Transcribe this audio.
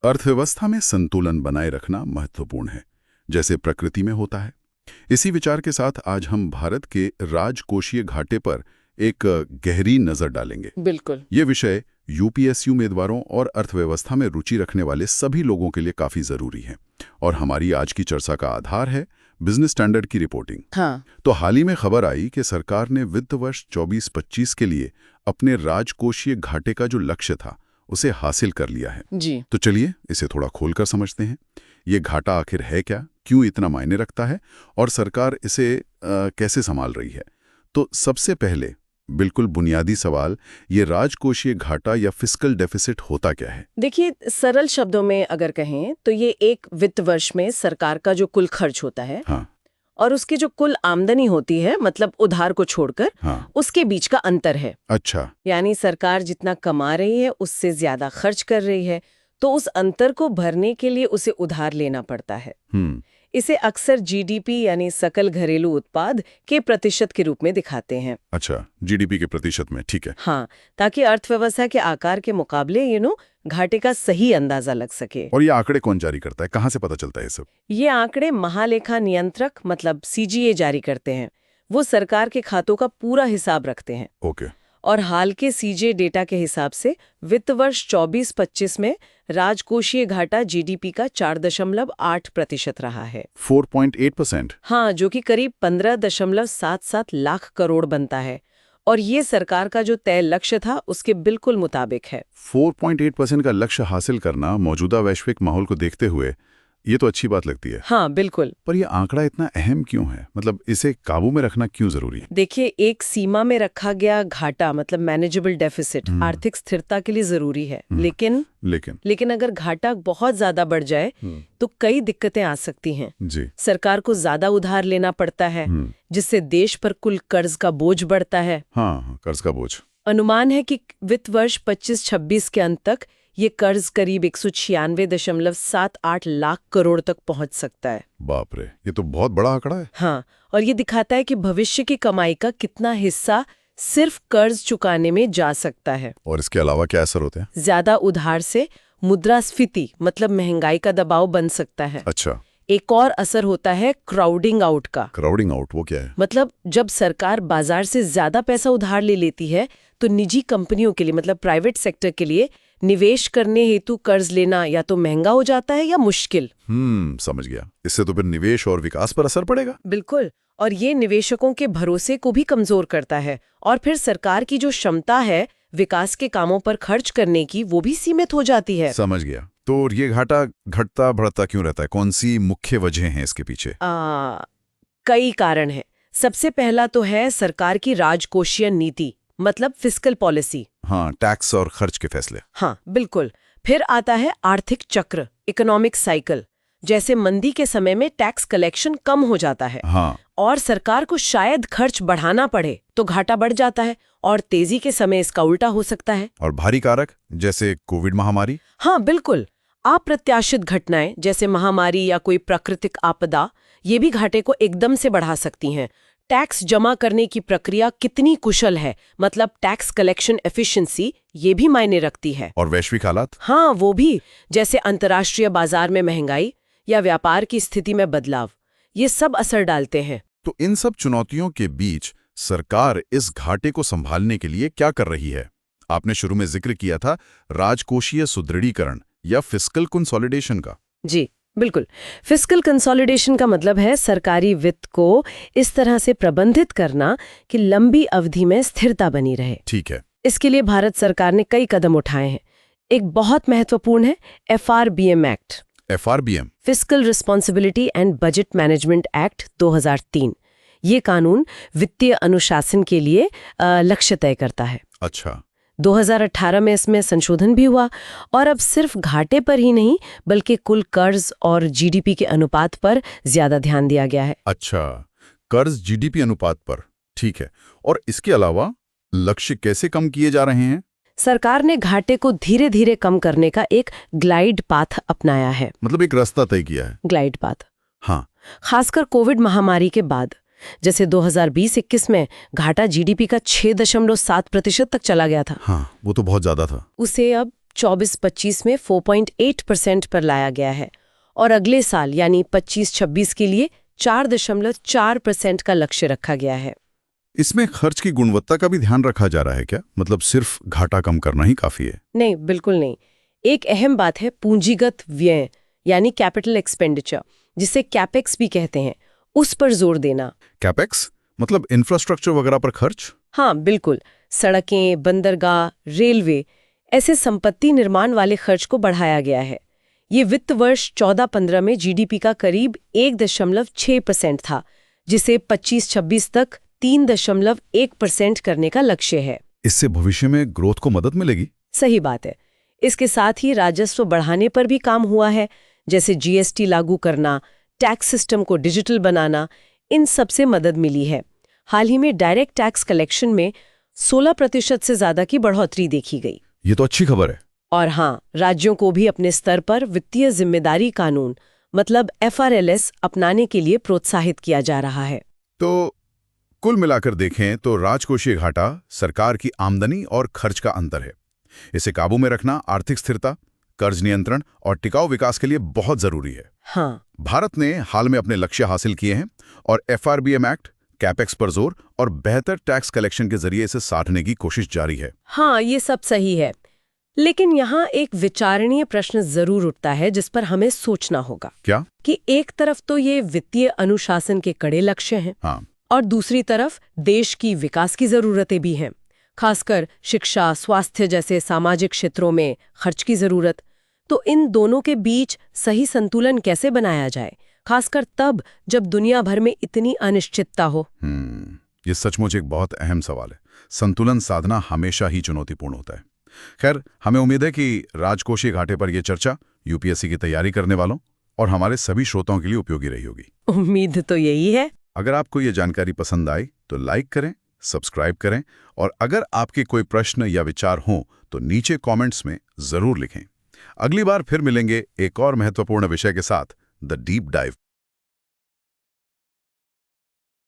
अर्थव्यवस्था में संतुलन बनाए रखना महत्वपूर्ण है, जैसे प्रकृति में होता है। इसी विचार के साथ आज हम भारत के राजकोषीय घाटे पर एक गहरी नजर डालेंगे। बिल्कुल। ये विषय यूपीएससी उम्मीदवारों और अर्थव्यवस्था में रुचि रखने वाले सभी लोगों के लिए काफी जरूरी है। और हमारी आज की चर्चा का आधार है बिजनेस स्टैंडर्ड की रिपोर्टिंग। हाँ। तो हाल ही में खबर आई कि सरकार ने वित्त वर्ष 24-25 के लिए अपने राजकोषीय घाटे का जो लक्ष्य था उसे हासिल कर लिया है। जी। तो चलिए इसे थोड़ा खोलकर समझते हैं। ये घाटा आखिर है क्या, क्यों इतना मायने रखता है और सरकार इसे कैसे संभाल रही है। तो सबसे पहले बिल्कुल बुनियादी सवाल, ये राजकोषीय घाटा या फिस्कल डेफिसिट होता क्या है? देखिए, सरल शब्दों में अगर कहें तो ये एक वित्त वर्ष में सरकार का जो कुल खर्च होता है, हाँ, और उसकी जो कुल आमदनी होती है, मतलब उधार को छोड़कर, हाँ, उसके बीच का अंतर है। अच्छा, यानी सरकार जितना कमा रही है उससे ज्यादा खर्च कर रही है, तो उस अंतर को भरने के लिए उसे उधार लेना पड़ता है। इसे अक्सर जीडीपी यानी सकल घरेलू उत्पाद के प्रतिशत के रूप में दिखाते हैं। अच्छा, जीडीपी के प्रतिशत में, ठीक है। हाँ, ताकि अर्थव्यवस्था के आकार के मुकाबले घाटे का सही अंदाजा लग सके। और ये आंकड़े कौन जारी करता है, कहाँ से पता चलता है ये सब? ये आंकड़े महालेखा नियंत्रक मतलब सीजीए जारी करते हैं। वो सरकार के खातों का पूरा हिसाब रखते हैं। ओके। और हाल के सीजे डेटा के हिसाब से वित्त वर्ष 24-25 में राजकोषीय घाटा जीडीपी का 4.8% रहा है। 4.8%? हाँ, जो कि करीब 15.77 लाख करोड़ बनता है। और ये सरकार का जो तय लक्ष्य था उसके बिल्कुल मुताबिक है। 4.8% का लक्ष्य हासिल करना मौजूदा वैश्विक माहौल को देखते हुए ये तो अच्छी बात लगती है। हाँ, बिल्कुल। पर यह आंकड़ा इतना अहम क्यों है? मतलब इसे काबू में रखना क्यों जरूरी है? देखिए, एक सीमा में रखा गया घाटा मतलब मैनेजेबल डेफिसिट आर्थिक स्थिरता के लिए जरूरी है। लेकिन अगर घाटा बहुत ज्यादा बढ़ जाए तो कई दिक्कतें आ सकती हैं। जी। सरकार को ज्यादा उधार लेना पड़ता है, जिससे देश पर कुल कर्ज का बोझ बढ़ता है। हाँ, कर्ज का बोझ। अनुमान है कि वित्त वर्ष 25-26 के अंत तक ये कर्ज करीब 196.78 लाख करोड़ तक पहुंच सकता है। बाप रे, ये तो बहुत बड़ा आंकड़ा है। हाँ, और ये दिखाता है कि भविष्य की कमाई का कितना हिस्सा सिर्फ कर्ज चुकाने में जा सकता है। और इसके अलावा क्या असर होते हैं? ज्यादा उधार से मुद्रास्फीति मतलब महंगाई का दबाव बन सकता है। अच्छा। एक और असर होता है क्राउडिंग आउट का। क्राउडिंग आउट वो क्या है? मतलब जब सरकार बाजार से ज्यादा पैसा उधार ले लेती है तो निजी कंपनियों के लिए मतलब प्राइवेट सेक्टर के लिए निवेश करने हेतु कर्ज लेना या तो महंगा हो जाता है या मुश्किल। समझ गया। इससे तो फिर निवेश और विकास पर असर पड़ेगा। बिल्कुल, और ये निवेशकों के भरोसे को भी कमजोर करता है और फिर सरकार की जो क्षमता है विकास के कामों पर खर्च करने की वो भी सीमित हो जाती है। समझ गया। तो ये घाटा घटता बढ़ता क्यों रहता है? कौन सी मुख्य वजह है इसके पीछे? कई कारण हैं। सबसे पहला तो है सरकार की राजकोषीय नीति मतलब फिस्कल पॉलिसी। हाँ, टैक्स और खर्च के फैसले। हाँ, बिल्कुल। फिर आता है आर्थिक चक्र इकोनॉमिक साइकिल। जैसे मंदी के समय में टैक्स कलेक्शन कम हो जाता है। हाँ। और सरकार को शायद खर्च बढ़ाना पड़े तो घाटा बढ़ जाता है और तेजी के समय इसका उल्टा हो सकता है। और भारी कारक जैसे कोविड महामारी? हाँ, बिल्कुल। अप्रत्याशित घटनाएं जैसे महामारी या कोई प्राकृतिक आपदा ये भी घाटे को एकदम से बढ़ा सकती हैं। टैक्स जमा करने की प्रक्रिया कितनी कुशल है मतलब टैक्स कलेक्शन एफिशिएंसी ये भी मायने रखती है। और वैश्विक हालात? हाँ, वो भी, जैसे अंतर्राष्ट्रीय बाजार में महंगाई या व्यापार की स्थिति में बदलाव, ये सब असर डालते हैं। तो इन सब चुनौतियों के बीच सरकार इस घाटे को संभालने के लिए क्या कर रही है? आपने शुरू में जिक्र किया था राजकोषीय सुदृढ़ीकरण या फिस्कल कंसोलिडेशन का। जी बिल्कुल। फिस्कल कंसोलिडेशन का मतलब है सरकारी वित्त को इस तरह से प्रबंधित करना कि लंबी अवधि में स्थिरता बनी रहे। ठीक है। इसके लिए भारत सरकार ने कई कदम उठाए हैं। एक बहुत महत्वपूर्ण है FRBM act. FRBM fiscal responsibility and budget management act 2003। ये कानून वित्तीय अनुशासन के लिए लक्ष्य तय करता है। अच्छा। 2018 में इसमें संशोधन भी हुआ और अब सिर्फ घाटे पर ही नहीं बल्कि कुल कर्ज और जीडीपी के अनुपात पर ज्यादा ध्यान दिया गया है। अच्छा, कर्ज जीडीपी अनुपात पर, ठीक है। और इसके अलावा लक्ष्य कैसे कम किए जा रहे हैं? सरकार ने घाटे को धीरे धीरे कम करने का एक ग्लाइड पाथ अपनाया है। मतलब एक रास्ता तय किया है। Glide path. हाँ। खासकर कोविड महामारी के बाद, जैसे 2020-21 में घाटा जीडीपी का 6.7% तक चला गया था। हाँ, वो तो बहुत ज्यादा था। उसे अब 24-25 में 4.8% पर लाया गया है और अगले साल यानी 25-26 के लिए 4.4% का लक्ष्य रखा गया है। इसमें खर्च की गुणवत्ता का भी ध्यान रखा जा रहा है क्या? मतलब सिर्फ घाटा कम करना ही काफी है? नहीं, बिल्कुल नहीं। एक अहम बात है पूंजीगत व्यय यानी कैपिटल एक्सपेंडिचर, जिसे कैपेक्स भी कहते हैं, उस पर जोर देना। कैपेक्स मतलब इंफ्रास्ट्रक्चर वगैरह पर खर्च? हाँ, बिल्कुल। सड़कें, बंदरगाह, रेलवे, ऐसे संपत्ति निर्माण वाले खर्च को बढ़ाया गया है। ये वित्त वर्ष 14-15 में जीडीपी का करीब 1.6% था, जिसे 25-26 तक 3.1% करने का लक्ष्य है। इससे भविष्य में ग्रोथ को मदद मिलेगी? सही बात है। इसके साथ ही राजस्व बढ़ाने पर भी काम हुआ है, जैसे जीएसटी लागू करना, टैक्स सिस्टम को डिजिटल बनाना, इन सब से मदद मिली है। हाल ही में डायरेक्ट टैक्स कलेक्शन में 16% से ज्यादा की बढ़ोतरी देखी गई। ये तो अच्छी खबर है। और हाँ, राज्यों को भी अपने स्तर पर वित्तीय जिम्मेदारी कानून मतलब FRLS अपनाने के लिए प्रोत्साहित किया जा रहा है। तो कुल मिलाकर देखें तो राजकोषीय घाटा सरकार की आमदनी और खर्च का अंतर है। इसे काबू में रखना आर्थिक स्थिरता, कर्ज नियंत्रण और टिकाऊ विकास के लिए बहुत जरूरी है। हाँ, भारत ने हाल में अपने लक्ष्य हासिल किए हैं और FRBM एक्ट, कैपेक्स पर जोर और बेहतर टैक्स कलेक्शन के जरिए इसे साधने की कोशिश जारी है। हाँ, ये सब सही है। लेकिन यहाँ एक विचारणीय प्रश्न जरूर उठता है जिस पर हमें सोचना होगा। क्या? कि एक तरफ तो ये वित्तीय अनुशासन के कड़े लक्ष्य हैं, हाँ, और दूसरी तरफ देश की विकास की जरूरतें भी हैं, खासकर शिक्षा, स्वास्थ्य जैसे सामाजिक क्षेत्रों में खर्च की जरूरत। तो इन दोनों के बीच सही संतुलन कैसे बनाया जाए, खासकर तब जब दुनिया भर में इतनी अनिश्चितता हो? ये सचमुच एक बहुत अहम सवाल है। संतुलन साधना हमेशा ही चुनौतीपूर्ण होता है। खैर, हमें उम्मीद है कि राजकोषीय घाटे पर यह चर्चा यूपीएससी की तैयारी करने वालों और हमारे सभी श्रोताओं के लिए उपयोगी रही होगी। उम्मीद तो यही है। अगर आपको ये जानकारी पसंद आई तो लाइक करें, सब्सक्राइब करें और अगर आपके कोई प्रश्न या विचार हों तो नीचे कमेंट्स में जरूर लिखें। अगली बार फिर मिलेंगे एक और महत्वपूर्ण विषय के साथ, द डीप डाइव।